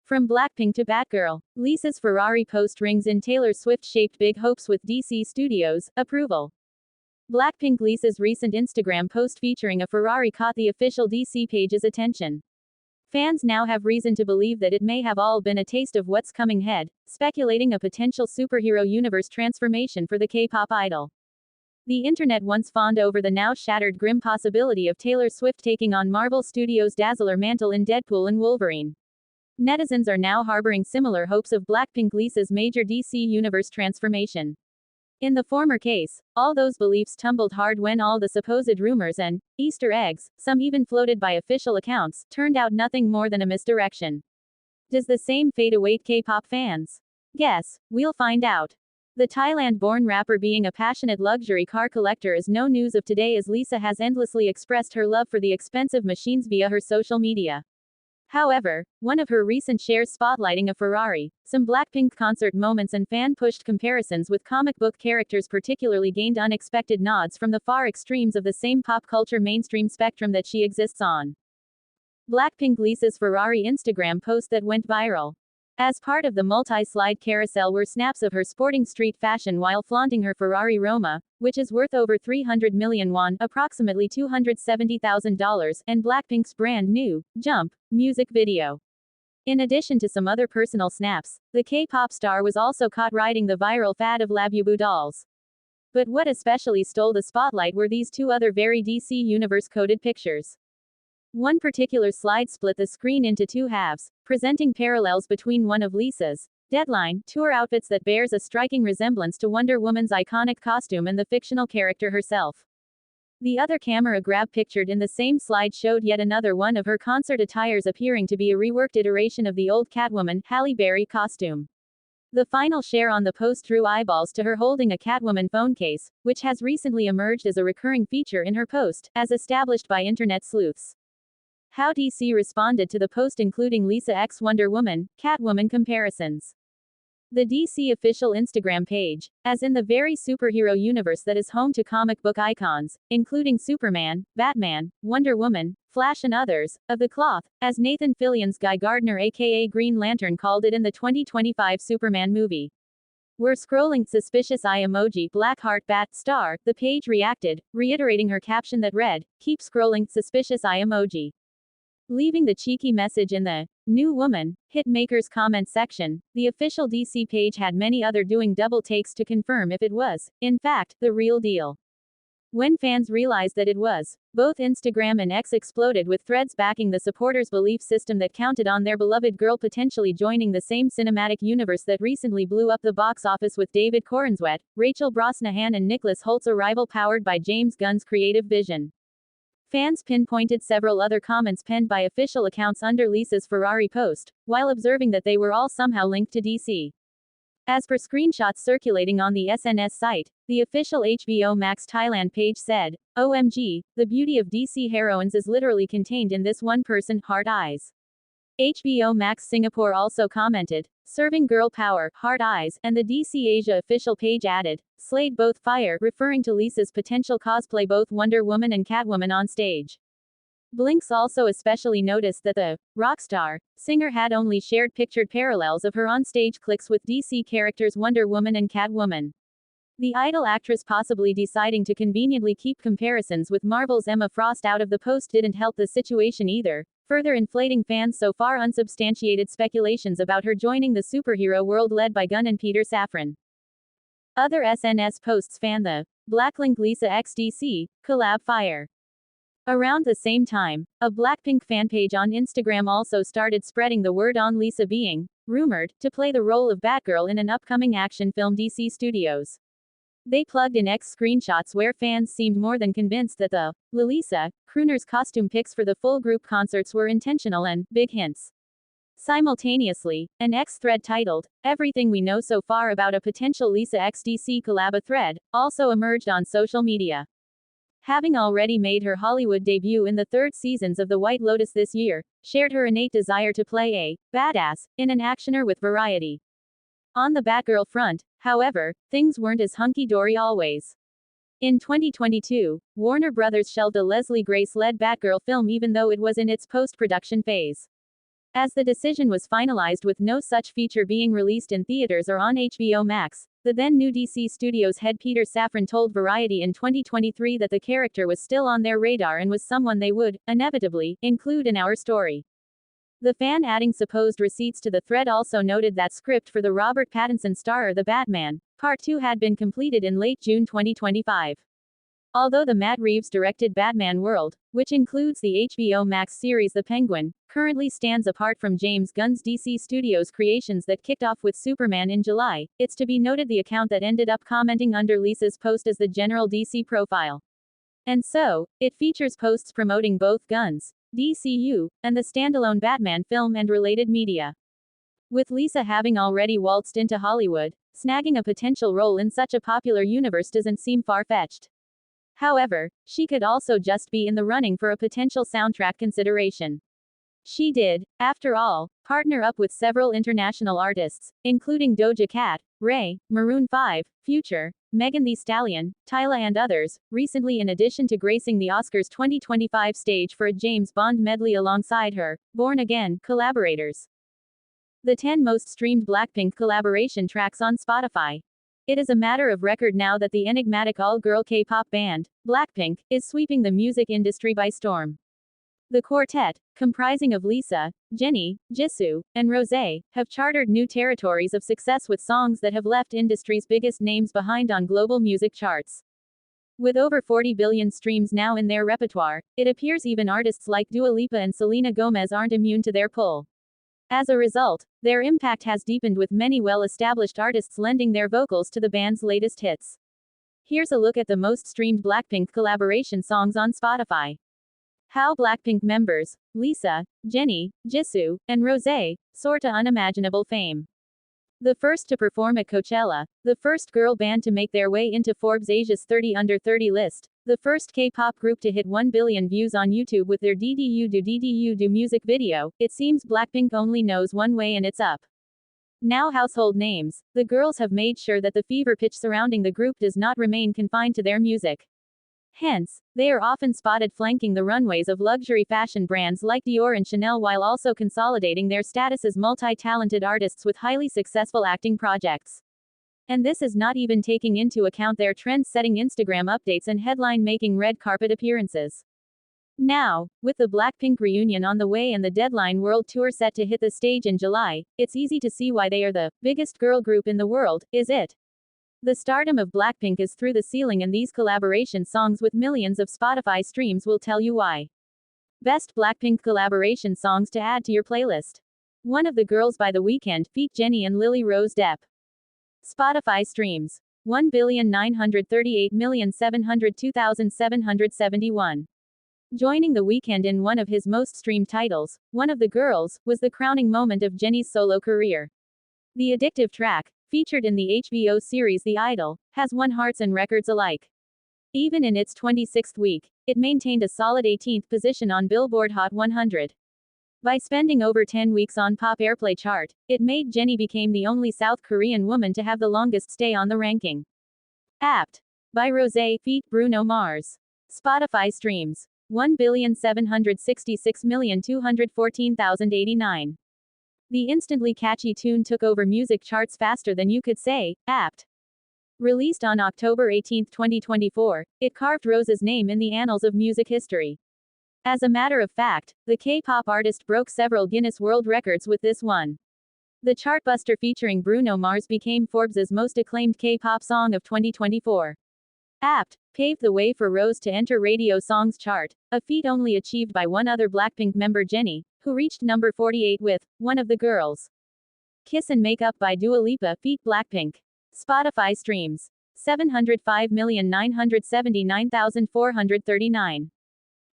From Blackpink to Batgirl, Lisa's Ferrari post rings in Taylor Swift-shaped big hopes with DC Studios' approval. Blackpink Lisa's recent Instagram post featuring a Ferrari caught the official DC page's attention. Fans now have reason to believe that it may have all been a taste of what's coming ahead, speculating a potential superhero universe transformation for the K-pop idol. The internet once fawned over the now shattered grim possibility of Taylor Swift taking on Marvel Studios' Dazzler mantle in Deadpool and Wolverine. Netizens are now harboring similar hopes of Blackpink Lisa's major DC universe transformation. In the former case, all those beliefs tumbled hard when all the supposed rumors and Easter eggs, some even floated by official accounts, turned out nothing more than a misdirection. Does the same fate await K-pop fans? Guess, we'll find out. The Thailand-born rapper being a passionate luxury car collector is no news of today, as Lisa has endlessly expressed her love for the expensive machines via her social media. However, one of her recent shares spotlighting a Ferrari, some Blackpink concert moments and fan-pushed comparisons with comic book characters particularly gained unexpected nods from the far extremes of the same pop culture mainstream spectrum that she exists on. Blackpink Lisa's Ferrari Instagram post that went viral. As part of the multi-slide carousel were snaps of her sporting street fashion while flaunting her Ferrari Roma, which is worth over 300 million won, approximately $270,000, and Blackpink's brand new Jump music video. In addition to some other personal snaps, the K-pop star was also caught riding the viral fad of Labubu dolls. But what especially stole the spotlight were these two other very DC universe-coded pictures. One particular slide split the screen into two halves, presenting parallels between one of Lisa's Deadline tour outfits that bears a striking resemblance to Wonder Woman's iconic costume and the fictional character herself. The other camera grab pictured in the same slide showed yet another one of her concert attires appearing to be a reworked iteration of the old Catwoman, Halle Berry costume. The final share on the post drew eyeballs to her holding a Catwoman phone case, which has recently emerged as a recurring feature in her post, as established by internet sleuths. How DC responded to the post, including Lisa x Wonder Woman, Catwoman comparisons. The DC official Instagram page, as in the very superhero universe that is home to comic book icons, including Superman, Batman, Wonder Woman, Flash and others, of the cloth, as Nathan Fillion's Guy Gardner aka Green Lantern called it in the 2025 Superman movie. We're scrolling suspicious eye emoji black heart bat star, the page reacted, reiterating her caption that read, keep scrolling suspicious eye emoji. Leaving the cheeky message in the New Woman hit maker's comment section, the official DC page had many other doing double takes to confirm if it was, in fact, the real deal. When fans realized that it was, both Instagram and X exploded with threads backing the supporters' belief system that counted on their beloved girl potentially joining the same cinematic universe that recently blew up the box office with David Corenswet, Rachel Brosnahan and Nicholas Holt's arrival powered by James Gunn's creative vision. Fans pinpointed several other comments penned by official accounts under Lisa's Ferrari post, while observing that they were all somehow linked to DC. As per screenshots circulating on the SNS site, the official HBO Max Thailand page said, OMG, the beauty of DC heroines is literally contained in this one person, heart eyes. HBO Max Singapore also commented, serving girl power, heart eyes, and the DC Asia official page added, slayed both fire, referring to Lisa's potential cosplay both Wonder Woman and Catwoman on stage. Blinks also especially noticed that the rockstar singer had only shared pictured parallels of her on-stage cliques with DC characters Wonder Woman and Catwoman. The idol actress possibly deciding to conveniently keep comparisons with Marvel's Emma Frost out of the post didn't help the situation either, further inflating fans' so far unsubstantiated speculations about her joining the superhero world led by Gunn and Peter Safran. Other SNS posts fan the Blackpink Lisa x DC collab fire. Around the same time, a Blackpink fan page on Instagram also started spreading the word on Lisa being rumored to play the role of Batgirl in an upcoming action film DC Studios. They plugged in X screenshots where fans seemed more than convinced that the Lisa crooner's costume pics for the full group concerts were intentional and big hints. Simultaneously, an X thread titled, Everything We Know So Far About a Potential Lisa x DC collab thread, also emerged on social media. Having already made her Hollywood debut in the third seasons of The White Lotus this year, shared her innate desire to play a badass in an actioner with variety. On the Batgirl front, however, things weren't as hunky-dory always. In 2022, Warner Brothers shelved a Leslie Grace-led Batgirl film even though it was in its post-production phase. As the decision was finalized with no such feature being released in theaters or on HBO Max, the then new DC Studios head Peter Safran told Variety in 2023 that the character was still on their radar and was someone they would, inevitably, include in our story. The fan adding supposed receipts to the thread also noted that script for the Robert Pattinson starrer The Batman, Part 2 had been completed in late June 2025. Although the Matt Reeves-directed Batman world, which includes the HBO Max series The Penguin, currently stands apart from James Gunn's DC Studios creations that kicked off with Superman in July, it's to be noted the account that ended up commenting under Lisa's post as the general DC profile. And so, it features posts promoting both Gunn's DCU, and the standalone Batman film and related media. With Lisa having already waltzed into Hollywood, snagging a potential role in such a popular universe doesn't seem far-fetched. However, she could also just be in the running for a potential soundtrack consideration. She did, after all, partner up with several international artists, including Doja Cat, Ray, Maroon 5, Future, Megan Thee Stallion, Tyla and others, recently in addition to gracing the Oscars 2025 stage for a James Bond medley alongside her Born Again collaborators. The 10 most streamed BLACKPINK collaboration tracks on Spotify. It is a matter of record now that the enigmatic all-girl K-pop band, BLACKPINK, is sweeping the music industry by storm. The quartet, comprising of Lisa, Jennie, Jisoo, and Rosé, have chartered new territories of success with songs that have left industry's biggest names behind on global music charts. With over 40 billion streams now in their repertoire, it appears even artists like Dua Lipa and Selena Gomez aren't immune to their pull. As a result, their impact has deepened with many well-established artists lending their vocals to the band's latest hits. Here's a look at the most streamed BLACKPINK collaboration songs on Spotify. How BLACKPINK members, Lisa, Jennie, Jisoo, and Rosé, soar to unimaginable fame. The first to perform at Coachella, the first girl band to make their way into Forbes Asia's 30 Under 30 list, the first K-pop group to hit 1 billion views on YouTube with their DDU Do music video, it seems BLACKPINK only knows one way and it's up. Now household names, the girls have made sure that the fever pitch surrounding the group does not remain confined to their music. Hence, they are often spotted flanking the runways of luxury fashion brands like Dior and Chanel while also consolidating their status as multi-talented artists with highly successful acting projects. And this is not even taking into account their trend-setting Instagram updates and headline-making red carpet appearances. Now, with the BLACKPINK reunion on the way and the Deadline World Tour set to hit the stage in July, it's easy to see why they are the biggest girl group in the world, is it? The stardom of BLACKPINK is through the ceiling and these collaboration songs with millions of Spotify streams will tell you why. Best BLACKPINK collaboration songs to add to your playlist. One of the Girls by The Weeknd feat. Jennie and Lily Rose Depp. Spotify streams. 1,938,702,771. Joining The Weeknd in one of his most streamed titles, One of the Girls, was the crowning moment of Jennie's solo career. The addictive track, featured in the HBO series The Idol, has won hearts and records alike. Even in its 26th week, it maintained a solid 18th position on Billboard Hot 100. By spending over 10 weeks on Pop Airplay chart, it made Jennie became the only South Korean woman to have the longest stay on the ranking. Apt. By Rosé feat. Bruno Mars. Spotify streams. 1,766,214,089. The instantly catchy tune took over music charts faster than you could say, apt. Released on October 18, 2024, it carved Rose's name in the annals of music history. As a matter of fact, the K-pop artist broke several Guinness World Records with this one. The chartbuster featuring Bruno Mars became Forbes' most acclaimed K-pop song of 2024. Apt paved the way for Rose to enter Radio Songs chart, a feat only achieved by one other BLACKPINK member Jennie, who reached number 48 with One of the Girls. Kiss and Make Up by Dua Lipa feat. BLACKPINK. Spotify streams. 705,979,439.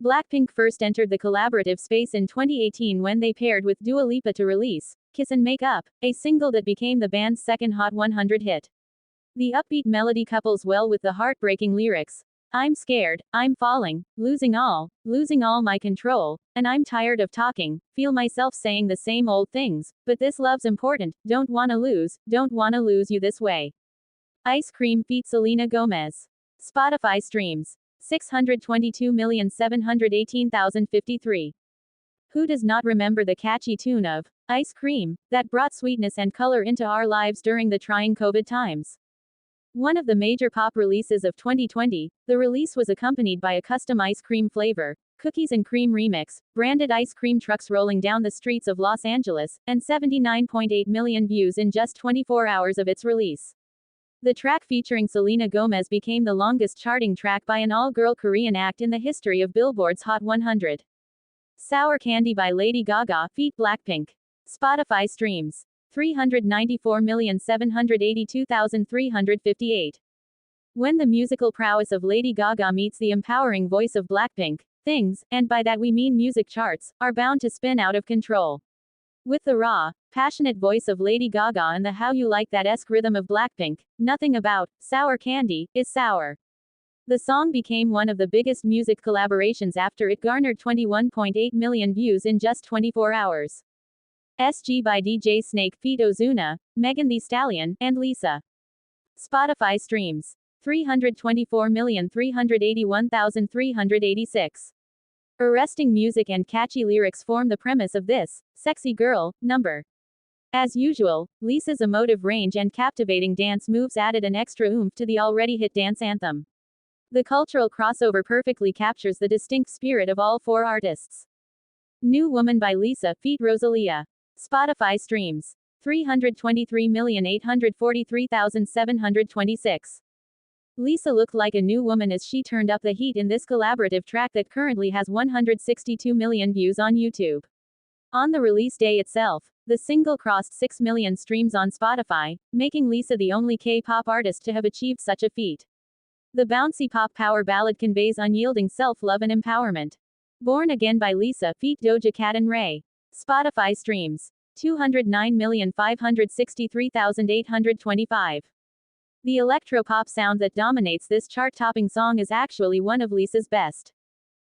BLACKPINK first entered the collaborative space in 2018 when they paired with Dua Lipa to release Kiss and Make Up, a single that became the band's second Hot 100 hit. The upbeat melody couples well with the heartbreaking lyrics. I'm scared, I'm falling, losing all my control, and I'm tired of talking, feel myself saying the same old things, but this love's important, don't wanna lose you this way. Ice Cream feat. Selena Gomez. Spotify streams. 622,718,053. Who does not remember the catchy tune of Ice Cream that brought sweetness and color into our lives during the trying COVID times? One of the major pop releases of 2020, the release was accompanied by a custom ice cream flavor, cookies and cream remix, branded ice cream trucks rolling down the streets of Los Angeles, and 79.8 million views in just 24 hours of its release. The track featuring Selena Gomez became the longest charting track by an all-girl Korean act in the history of Billboard's Hot 100. Sour Candy by Lady Gaga feat. BLACKPINK. Spotify streams 394,782,358. When the musical prowess of Lady Gaga meets the empowering voice of BLACKPINK, things, and by that we mean music charts, are bound to spin out of control. With the raw, passionate voice of Lady Gaga and the How You Like That-esque rhythm of BLACKPINK, nothing about Sour Candy is sour. The song became one of the biggest music collaborations after it garnered 21.8 million views in just 24 hours. SG by DJ Snake feat. Ozuna, Megan Thee Stallion, and Lisa. Spotify streams 324,381,386. Arresting music and catchy lyrics form the premise of this sexy girl number. As usual, Lisa's emotive range and captivating dance moves added an extra oomph to the already hit dance anthem. The cultural crossover perfectly captures the distinct spirit of all four artists. New Woman by Lisa feat. Rosalia. Spotify streams 323,843,726. Lisa looked like a new woman as she turned up the heat in this collaborative track that currently has 162 million views on YouTube. On the release day itself, the single crossed 6 million streams on Spotify, making Lisa the only K-pop artist to have achieved such a feat. The bouncy pop power ballad conveys unyielding self-love and empowerment. Born Again by Lisa feat. Doja Cat and Ray. Spotify streams 209,563,825. The electro-pop sound that dominates this chart-topping song is actually one of Lisa's best.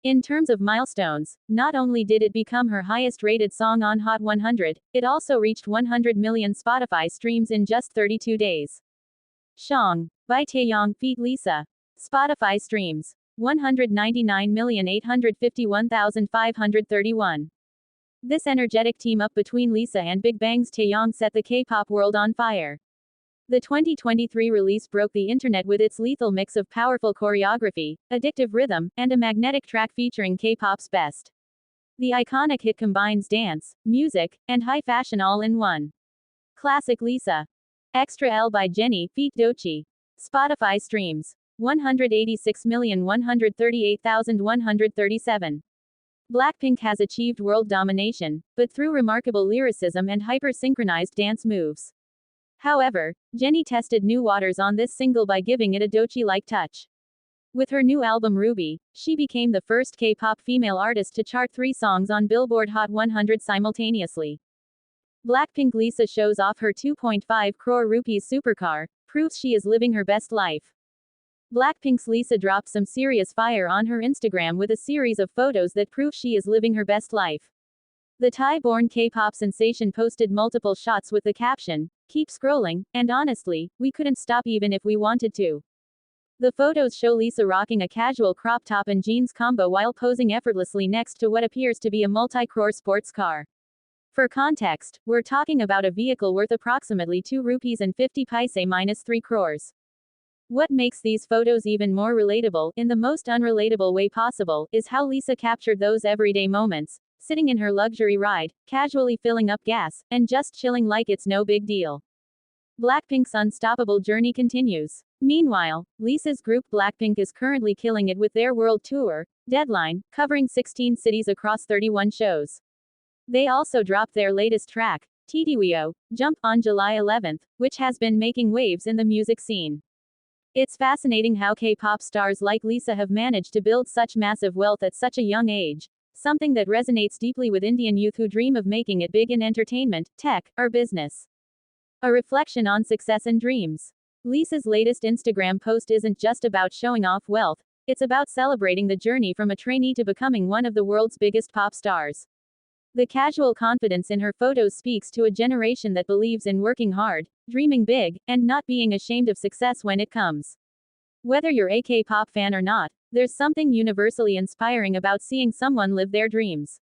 In terms of milestones, not only did it become her highest-rated song on Hot 100, it also reached 100 million Spotify streams in just 32 days. Shong by Taeyong feat. Lisa. Spotify streams 199,851,531. This energetic team-up between Lisa and Big Bang's Taeyong set the K-pop world on fire. The 2023 release broke the internet with its lethal mix of powerful choreography, addictive rhythm, and a magnetic track featuring K-pop's best. The iconic hit combines dance, music, and high fashion all in one. Classic Lisa. Extra L by Jennie feat. Doechii. Spotify streams 186,138,137. BLACKPINK has achieved world domination, but through remarkable lyricism and hyper-synchronized dance moves. However, Jennie tested new waters on this single by giving it a Doechii-like touch. With her new album Ruby, she became the first K-pop female artist to chart 3 songs on Billboard Hot 100 simultaneously. BLACKPINK Lisa shows off her 2.5 crore rupees supercar, proves she is living her best life. BLACKPINK's Lisa dropped some serious fire on her Instagram with a series of photos that prove she is living her best life. The Thai-born K-pop sensation posted multiple shots with the caption, "Keep scrolling, and honestly, we couldn't stop even if we wanted to." The photos show Lisa rocking a casual crop top and jeans combo while posing effortlessly next to what appears to be a multi-crore sports car. For context, we're talking about a vehicle worth approximately 2 rupees and 50 paise minus 3 crores. What makes these photos even more relatable, in the most unrelatable way possible, is how Lisa captured those everyday moments, sitting in her luxury ride, casually filling up gas, and just chilling like it's no big deal. BLACKPINK's unstoppable journey continues. Meanwhile, Lisa's group BLACKPINK is currently killing it with their world tour, Deadline, covering 16 cities across 31 shows. They also dropped their latest track, TDWO, Jump, on July 11th, which has been making waves in the music scene. It's fascinating how K-pop stars like Lisa have managed to build such massive wealth at such a young age, something that resonates deeply with Indian youth who dream of making it big in entertainment, tech, or business. A reflection on success and dreams. Lisa's latest Instagram post isn't just about showing off wealth, it's about celebrating the journey from a trainee to becoming one of the world's biggest pop stars. The casual confidence in her photos speaks to a generation that believes in working hard, dreaming big, and not being ashamed of success when it comes. Whether you're a K-pop fan or not, there's something universally inspiring about seeing someone live their dreams.